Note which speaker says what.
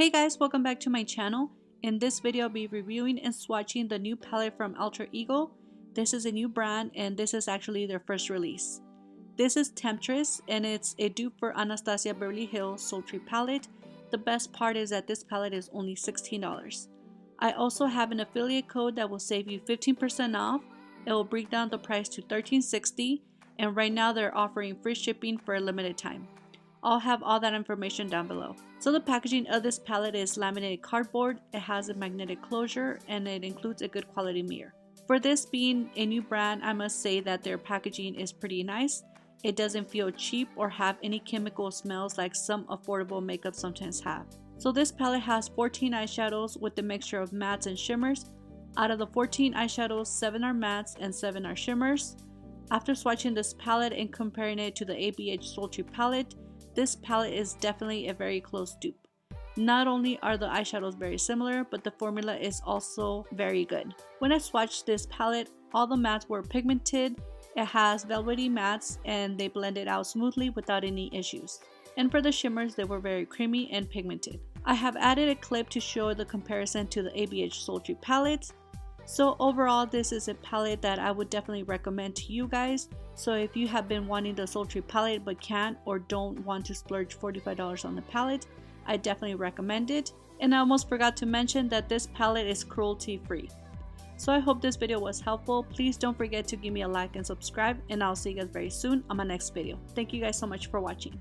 Speaker 1: Hey guys, welcome back to my channel. In this video I'll be reviewing and swatching the new palette from Alter Ego. This is a new brand and this is actually their first release. This is Temptress and it's a dupe for Anastasia Beverly Hills Sultry palette. The best part is that this palette is only $16. I also have an affiliate code that will save you 15% off. It will bring down the price to $13.60 and right now they're offering free shipping for a limited time. I'll have all that information down below. So the packaging of this palette is laminated cardboard, it has a magnetic closure, and it includes a good quality mirror. For this being a new brand, I must say that their packaging is pretty nice. It doesn't feel cheap or have any chemical smells like some affordable makeup sometimes have. So this palette has 14 eyeshadows with a mixture of mattes and shimmers. Out of the 14 eyeshadows, 7 are mattes and 7 are shimmers. After swatching this palette and comparing it to the ABH Sultry palette, this palette is definitely a very close dupe. Not only are the eyeshadows very similar, but the formula is also very good. When I swatched this palette, all the mattes were pigmented. It has velvety mattes and they blended out smoothly without any issues. And for the shimmers, they were very creamy and pigmented. I have added a clip to show the comparison to the ABH Sultry palette. So overall, this is a palette that I would definitely recommend to you guys. So if you have been wanting the Sultry palette but can't or don't want to splurge $45 on the palette, I definitely recommend it. And I almost forgot to mention that this palette is cruelty free. So I hope this video was helpful. Please don't forget to give me a like and subscribe, and I'll see you guys very soon on my next video. Thank you guys so much for watching.